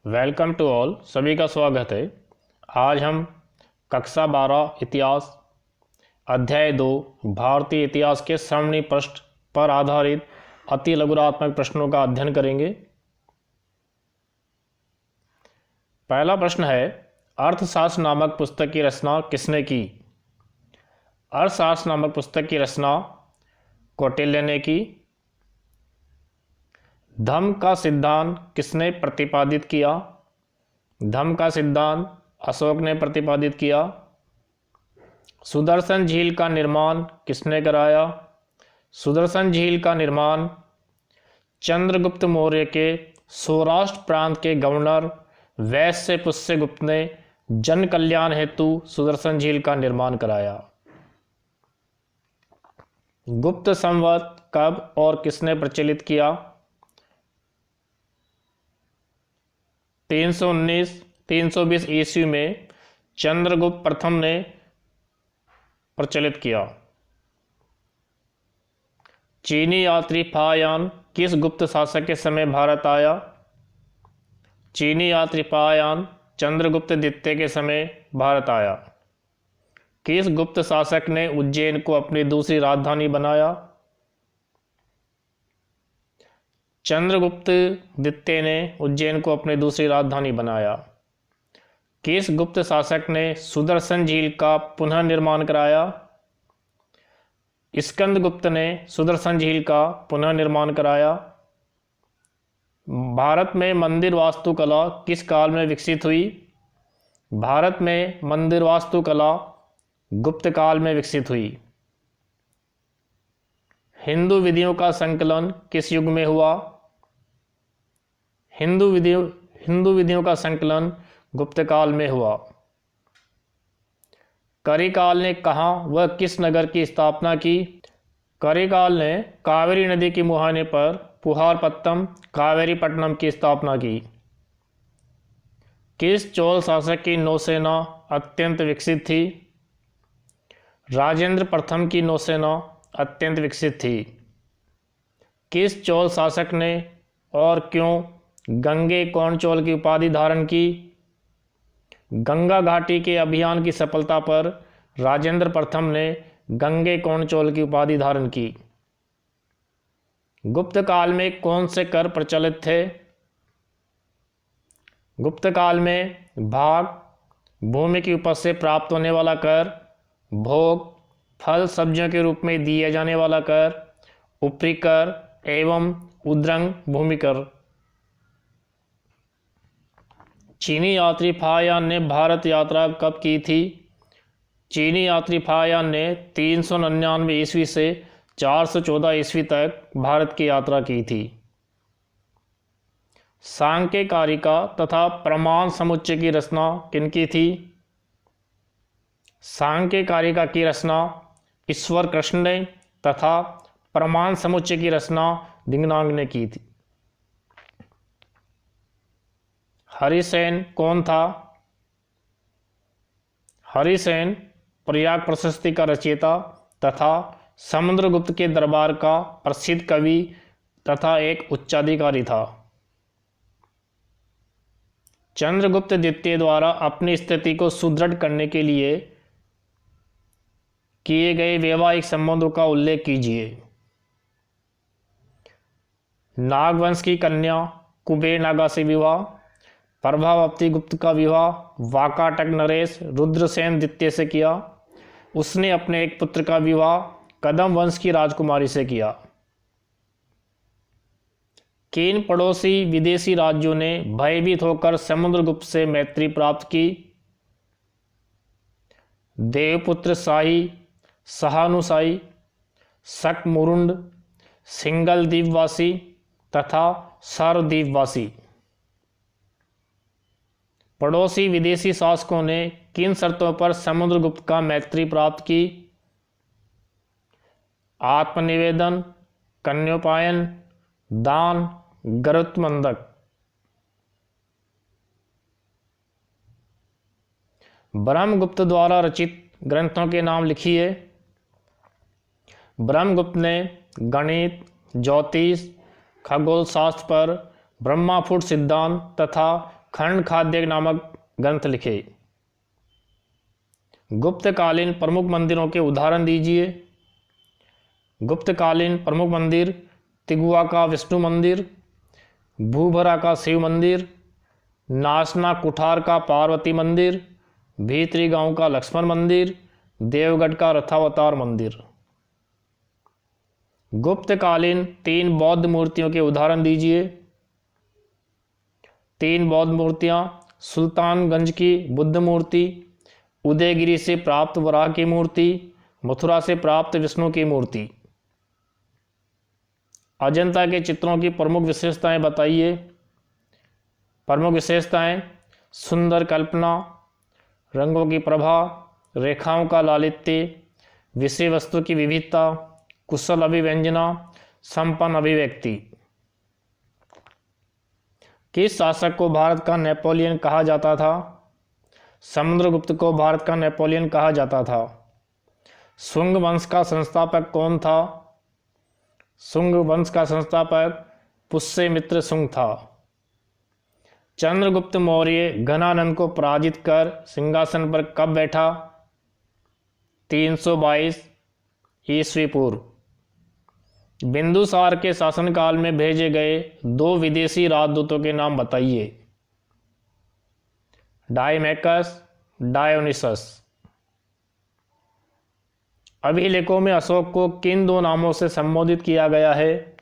Welcome to all, सभी का स्वागत है। आज हम कक्षा 12 इतिहास अध्याय 2 भारतीय इतिहास के सारणी पृष्ठ पर आधारित अति लघुरात्मक प्रश्नों का अध्ययन करेंगे। पहला प्रश्न है, अर्थशास्त्र नामक पुस्तक की रचना किसने की? अर्थशास्त्र नामक पुस्तक की रचना कौटिल्य ने की। धम्म का सिद्धांत किसने प्रतिपादित किया? धम्म का सिद्धांत अशोक ने प्रतिपादित किया। सुदर्शन झील का निर्माण किसने कराया? सुदर्शन झील का निर्माण चंद्रगुप्त मौर्य के सौराष्ट्र प्रांत के गवर्नर वैश्य पुष्यगुप्त ने जन कल्याण हेतु सुदर्शन झील का निर्माण कराया। गुप्त संवत कब और किसने प्रचलित किया? 319-320 ईस्वी में चंद्रगुप्त प्रथम ने प्रचलित किया। चीनी यात्री फायान किस गुप्त शासक के समय भारत आया? चीनी यात्री फायान चंद्रगुप्त द्वितीय के समय भारत आया। किस गुप्त शासक ने उज्जैन को अपनी दूसरी राजधानी बनाया? चंद्रगुप्त द्वितीय ने उज्जैन को अपनी दूसरी राजधानी बनाया। किस गुप्त शासक ने सुदर्शन झील का पुनः निर्माण कराया? स्कंदगुप्त ने सुदर्शन झील का पुनः निर्माण कराया। भारत में मंदिर वास्तुकला किस काल में विकसित हुई? भारत में मंदिर वास्तुकला गुप्त काल में विकसित हुई। हिंदू विधियों का संकलन किस युग में हुआ? हिंदू विधियों का संकलन गुप्त काल में हुआ। करिकाल ने कहाँ व किस नगर की स्थापना की? करिकाल ने कावेरी नदी के मुहाने पर पुहारपत्तम कावेरीपट्टनम की स्थापना की। किस चोल शासक की नौसेना अत्यंत विकसित थी? राजेंद्र प्रथम की नौसेना अत्यंत विकसित थी। किस चोल शासक ने और क्यों गंगे कौन चोल की उपाधि धारण की? गंगा घाटी के अभियान की सफलता पर राजेंद्र प्रथम ने गंगे कौन चोल की उपाधि धारण की। गुप्त काल में कौन से कर प्रचलित थे? गुप्त काल में भाग, भूमि की उपज से प्राप्त होने वाला कर, भोग, फल सब्जियों के रूप में दिए जाने वाला कर, ऊपरी कर एवं उद्रंग भूमि कर। चीनी यात्री फायान ने भारत यात्रा कब की थी? चीनी यात्री फायान ने 399 ईस्वी से 414 ईस्वी तक भारत की यात्रा की थी। सांख्य कारिका तथा प्रमाण समुच्चय की रचना किनकी थी? सांख्य कारिका की रचना ईश्वर कृष्ण ने तथा प्रमाण समुच्चय की रचना दिंगनांग ने की थी। हरिसेन कौन था? हरिसेन प्रयाग प्रशस्ति का रचयिता तथा समुद्रगुप्त के दरबार का प्रसिद्ध कवि तथा एक उच्चाधिकारी था। चंद्रगुप्त द्वितीय द्वारा अपनी स्थिति को सुदृढ़ करने के लिए किए गए वैवाहिक संबंधों का उल्लेख कीजिए। नागवंश की कन्या कुबेर नागा से विवाह, प्रभावती गुप्त का विवाह वाकाटक नरेश रुद्रसेन द्वितीय से किया। उसने अपने एक पुत्र का विवाह कदम वंश की राजकुमारी से किया। किन पड़ोसी विदेशी राज्यों ने भयभीत होकर समुद्रगुप्त से मैत्री प्राप्त की? देवपुत्र शाही, सहानुशाही, शकमुरुंड, सिंगल द्वीपवासी तथा सर्वद्वीपवासी। पड़ोसी विदेशी शासकों ने किन शर्तों पर समुद्रगुप्त का मैत्री प्राप्त की? आत्मनिवेदन, कन्योपायन, दान, गरुत्मंदक। ब्रह्मगुप्त द्वारा रचित ग्रंथों के नाम लिखिए। ब्रह्मगुप्त ने गणित, ज्योतिष, खगोल शास्त्र पर ब्रह्माफुट सिद्धांत तथा खंड खाद्य नामक ग्रंथ लिखे। गुप्तकालीन प्रमुख मंदिरों के उदाहरण दीजिए। गुप्तकालीन प्रमुख मंदिर तिगुआ का विष्णु मंदिर, भूभरा का शिव मंदिर, नासना कुठार का पार्वती मंदिर, भीतरी गांव का लक्ष्मण मंदिर, देवगढ़ का रथावतार मंदिर। गुप्तकालीन 3 बौद्ध मूर्तियों के उदाहरण दीजिए। 3 बौद्ध मूर्तियां सुल्तानगंज की बुद्ध मूर्ति, उदयगिरी से प्राप्त वराह की मूर्ति, मथुरा से प्राप्त विष्णु की मूर्ति। अजंता के चित्रों की प्रमुख विशेषताएं बताइए। प्रमुख विशेषताएं: सुंदर कल्पना, रंगों की प्रभा, रेखाओं का लालित्य, विषय वस्तु की विविधता, कुशल अभिव्यंजना, संपन्न अभिव्यक्ति। किस शासक को भारत का नेपोलियन कहा जाता था? समुद्रगुप्त को भारत का नेपोलियन कहा जाता था। शुंग वंश का संस्थापक कौन था? शुंग वंश का संस्थापक पुष्यमित्र शुंग था। चंद्रगुप्त मौर्य घनानंद को पराजित कर सिंहासन पर कब बैठा? 322 ईस्वी पूर्व। बिंदुसार के शासनकाल में भेजे गए 2 विदेशी राजदूतों के नाम बताइए। डायमेकस, डायोनिसस। अभिलेखों में अशोक को किन 2 नामों से संबोधित किया गया है?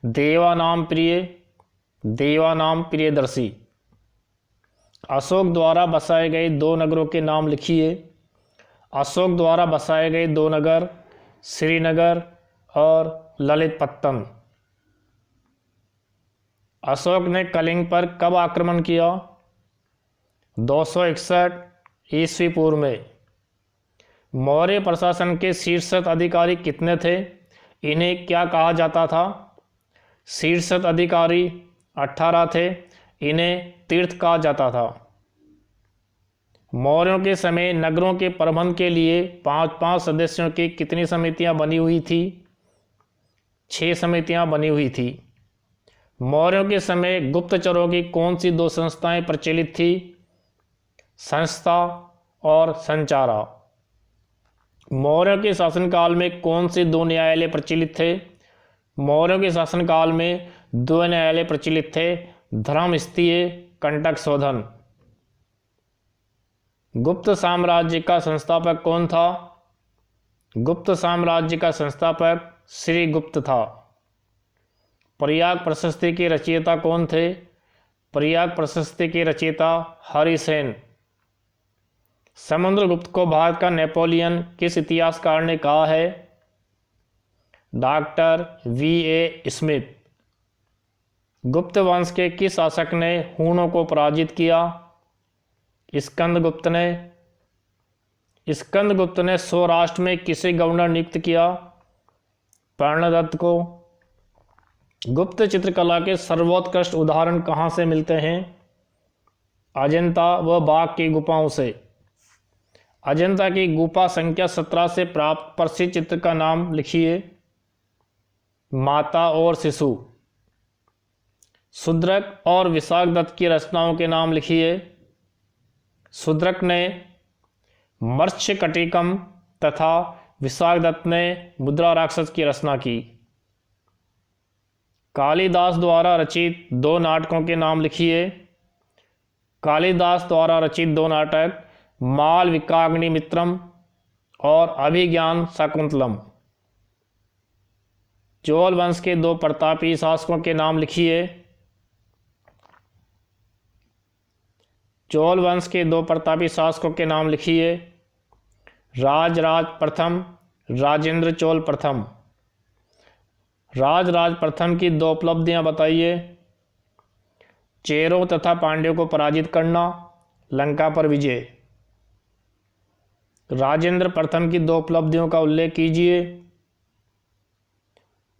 देवानाम प्रिय, देवानाम प्रियदर्शी। अशोक द्वारा बसाए गए 2 नगरों के नाम लिखिए। अशोक द्वारा बसाए गए 2 नगर श्रीनगर और ललितपत्तन। अशोक ने कलिंग पर कब आक्रमण किया? 261 ईस्वी पूर्व में। मौर्य प्रशासन के शीर्षस्थ अधिकारी कितने थे? इन्हें क्या कहा जाता था? शीर्षस्थ अधिकारी 18 थे। इन्हें तीर्थ कहा जाता था। मौर्यों के समय नगरों के प्रबंध के लिए 5-5 सदस्यों की कितनी समितियां बनी हुई थी? 6 समितियां बनी हुई थी। मौर्यों के समय गुप्तचरों की कौन सी 2 संस्थाएं प्रचलित थी? संस्था और संचारा। मौर्यों के शासनकाल में कौन से 2 न्यायालय प्रचलित थे? मौर्यों के शासनकाल में 2 न्यायालय प्रचलित थे, धर्मस्थीय, कंटक शोधन। गुप्त साम्राज्य का संस्थापक कौन था? गुप्त साम्राज्य का संस्थापक श्रीगुप्त था। प्रयाग प्रशस्ति के रचयिता कौन थे? प्रयाग प्रशस्ति के रचयिता हरिसेन। समुद्रगुप्त को भारत का नेपोलियन किस इतिहासकार ने कहा है? Doctor V.A. स्मिथ। गुप्त वंश के किस शासक ने हूणों को पराजित किया? स्कंदगुप्त ने। स्कंदगुप्त ने सौराष्ट्र में किसे गवर्नर नियुक्त किया? कर्णदत्त को। गुप्त चित्रकला के सर्वोत्कृष्ट उदाहरण कहाँ से मिलते हैं? अजंता व बाघ की गुफाओं से। अजंता की गुफा संख्या 17 से प्राप्त प्रसिद्ध चित्र का नाम लिखिए। माता और शिशु। शूद्रक और विशाखदत्त की रचनाओं के नाम लिखिए। शूद्रक ने मत्स्यकटिकम तथा विशाखदत्त ने मुद्रा राक्षस की रचना की। कालिदास द्वारा रचित 2 नाटकों के नाम लिखिए। कालिदास द्वारा रचित 2 नाटक मालविकाग्निमित्रम और अभिज्ञान शाकुंतलम। चोल वंश के 2 प्रतापी शासकों के नाम लिखिए। चोल वंश के 2 प्रतापी शासकों के नाम लिखिए। राजराज प्रथम, राजेंद्र चोल प्रथम। राजराज प्रथम की 2 उपलब्धियां बताइए। चेरों तथा पांड्यों को पराजित करना, लंका पर विजय। राजेंद्र प्रथम की 2 उपलब्धियों का उल्लेख कीजिए।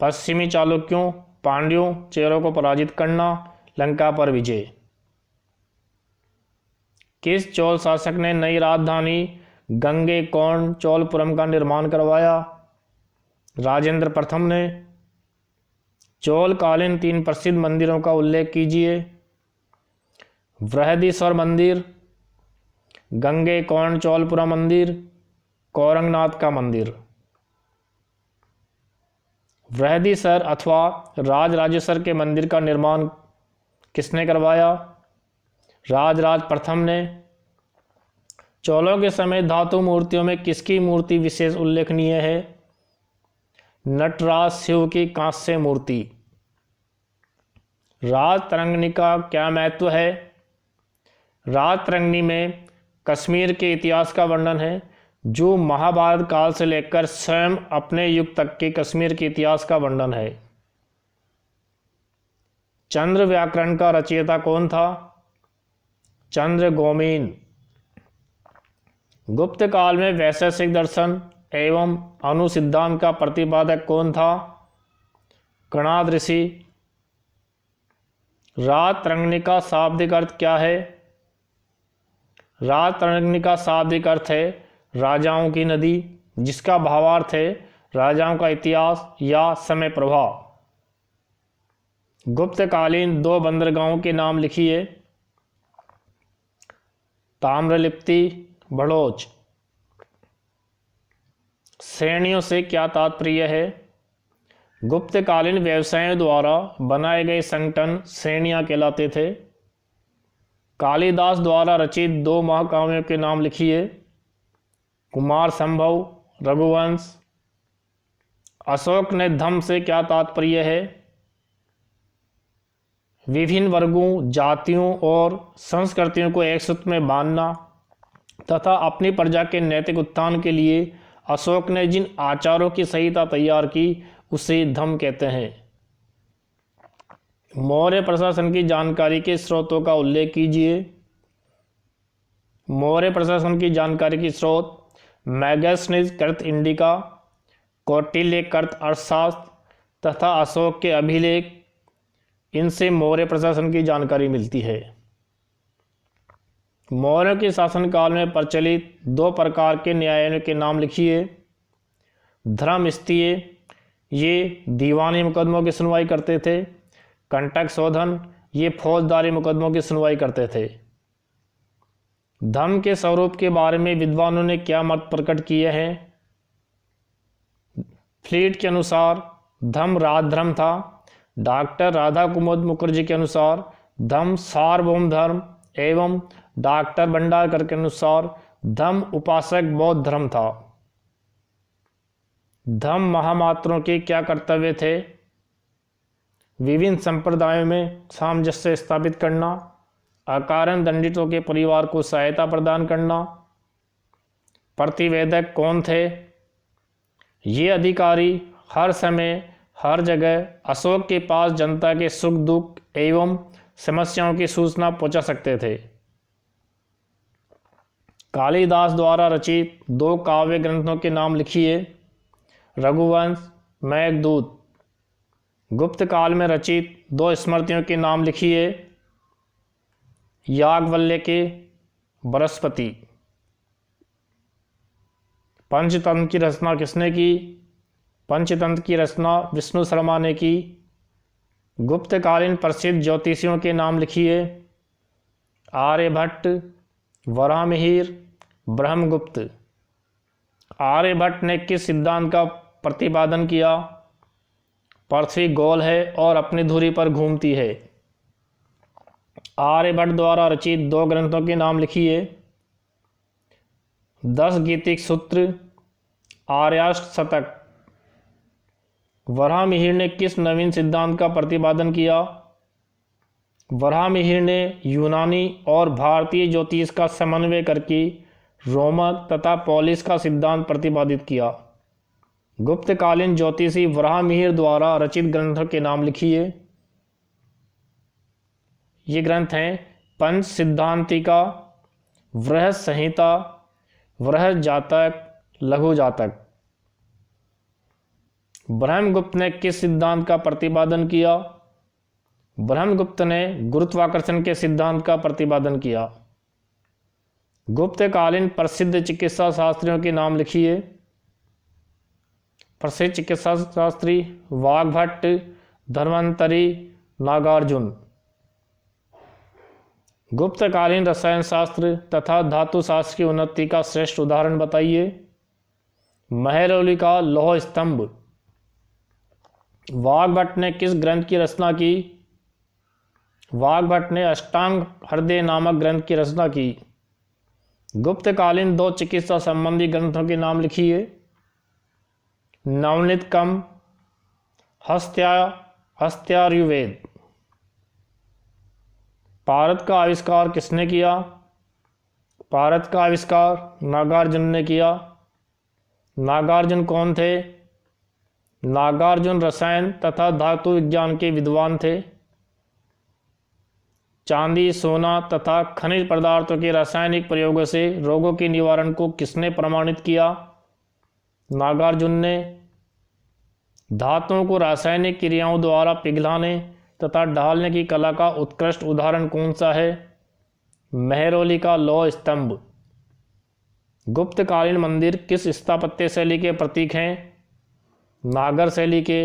पश्चिमी चालुक्यों, पांड्यों, चेरों को पराजित करना, लंका पर विजय। किस चोल शासक ने नई राजधानी गंगैकोंड चोलपुरम का निर्माण करवाया? राजेंद्र प्रथम ने। चोलकालीन 3 प्रसिद्ध मंदिरों का उल्लेख कीजिए। बृहदीश्वर मंदिर, गंगैकोंडचोलपुरा मंदिर, कोरंगनाथ का मंदिर। बृहदीश्वर अथवा राजराजेश्वर के मंदिर का निर्माण किसने करवाया? राजराज प्रथम ने। चोलों के समय धातु मूर्तियों में किसकी मूर्ति विशेष उल्लेखनीय है? नटराज शिव की कांस्य मूर्ति। राजतरंगिणी का क्या महत्व है? राजतरंगिणी में कश्मीर के इतिहास का वर्णन है, जो महाभारत काल से लेकर स्वयं अपने युग तक के कश्मीर के इतिहास का वर्णन है। चंद्र व्याकरण का रचयिता कौन था? चंद्रगौमिन। गुप्त काल में वैशेषिक दर्शन एवं अनुसिद्धांत का प्रतिपादक कौन था? कणाद ऋषि। राजतरंगिणी का शाब्दिक अर्थ क्या है? राजतरंगिणी का शाब्दिक अर्थ है राजाओं की नदी, जिसका भावार्थ है राजाओं का इतिहास या समय प्रवाह। गुप्तकालीन 2 बंदरगाहों के नाम लिखिए। ताम्रलिप्ति, बड़ौच। श्रेणियों से क्या तात्पर्य है? गुप्तकालीन व्यवसायों द्वारा बनाए गए संगठन श्रेणियां कहलाते थे। कालिदास द्वारा रचित 2 महाकाव्यों के नाम लिखिए। कुमार संभव, रघुवंश। अशोक ने धम्म से क्या तात्पर्य है? विभिन्न वर्गों, जातियों और संस्कृतियों को एक सूत्र में बांधना तथा अपनी प्रजा के नैतिक उत्थान के लिए अशोक ने जिन आचारों की संहिता तैयार की उसे धम्म कहते हैं। मौर्य प्रशासन की जानकारी के स्रोतों का उल्लेख कीजिए। मौर्य प्रशासन की जानकारी के स्रोत मैगस्थनीज कृत इंडिका, कौटिल्य कृत अर्थशास्त्र तथा अशोक के अभिलेख, इनसे मौर्य प्रशासन की जानकारी मिलती है। मौर्य के शासनकाल में प्रचलित 2 प्रकार के न्यायालयों के नाम लिखिए। धर्मस्थीय, ये दीवानी मुकदमों की सुनवाई करते थे। कंटक शोधन, ये फौजदारी मुकदमों की सुनवाई करते थे। धर्म के स्वरूप के बारे में विद्वानों ने क्या मत प्रकट किए हैं? फ्लीट के अनुसार धर्म राजधर्म था। डॉक्टर राधा कुमुद मुखर्जी के अनुसार धर्म सार्वभौम धर्म एवं डॉक्टर भंडारकर के अनुसार धर्म उपासक बौद्ध धर्म था। धर्म महामात्रों के क्या कर्तव्य थे? विभिन्न संप्रदायों में सामंजस्य स्थापित करना, अकारण दंडितों के परिवार को सहायता प्रदान करना। प्रतिवेदक कौन थे? ये अधिकारी हर समय हर जगह अशोक के पास जनता के सुख दुख एवं समस्याओं की सूचना पहुंचा सकते थे। कालिदास द्वारा रचित 2 काव्य ग्रंथों के नाम लिखिए। रघुवंश, मेघदूत। गुप्त काल में रचित 2 स्मृतियों के नाम लिखिए। याज्ञवल्क्य के बृहस्पति। पंचतंत्र की रचना किसने की? पंचतंत्र की रचना विष्णु शर्मा ने की। गुप्तकालीन प्रसिद्ध ज्योतिषियों के नाम लिखिए। आर्यभट्ट, वराहमिहिर, ब्रह्मगुप्त। आर्यभट्ट ने किस सिद्धांत का प्रतिपादन किया? पृथ्वी गोल है और अपनी धुरी पर घूमती है। आर्यभट्ट द्वारा रचित 2 ग्रंथों के नाम लिखिए। 10 गीतिक सूत्र, आर्याष्टशतक। वराहमिहिर ने किस नवीन सिद्धांत का प्रतिपादन किया? वराहमिहिर ने यूनानी और भारतीय ज्योतिष का समन्वय करके रोमक तथा पॉलिश का सिद्धांत प्रतिपादित किया। गुप्तकालीन ज्योतिषी वराहमिहिर द्वारा रचित ग्रंथों के नाम लिखिए। ये ग्रंथ हैं पंच सिद्धांतिका, वृहत संहिता, वृहत जातक, लघु जातक। ब्रह्मगुप्त ने किस सिद्धांत का प्रतिपादन किया? ब्रह्मगुप्त ने गुरुत्वाकर्षण के सिद्धांत का प्रतिपादन किया। गुप्तकालीन प्रसिद्ध चिकित्सा शास्त्रियों के नाम लिखिए। प्रसिद्ध चिकित्सा शास्त्री वाग्भट्ट, धन्वंतरी, नागार्जुन। गुप्तकालीन रसायन शास्त्र तथा धातु शास्त्र की उन्नति का श्रेष्ठ उदाहरण बताइए। मेहरौली का लौह स्तंभ। वाग्भट ने किस ग्रंथ की रचना की? वाग्भट ने अष्टांग हृदय नामक ग्रंथ की रचना की। गुप्तकालीन 2 चिकित्सा संबंधी ग्रंथों के नाम लिखिए। नवनीतकम, हस्त्यायुर्वेद। पारद का आविष्कार किसने किया? पारद का आविष्कार नागार्जुन ने किया। नागार्जुन कौन थे? नागार्जुन रसायन तथा धातु विज्ञान के विद्वान थे। चांदी, सोना तथा खनिज पदार्थों के रासायनिक प्रयोगों से रोगों के निवारण को किसने प्रमाणित किया? नागार्जुन ने। धातुओं को रासायनिक क्रियाओं द्वारा पिघलाने तथा ढालने की कला का उत्कृष्ट उदाहरण कौन सा है? मेहरौली का लौह स्तंभ। गुप्तकालीन मंदिर किस स्थापत्य शैली के प्रतीक हैं? नागर शैली के।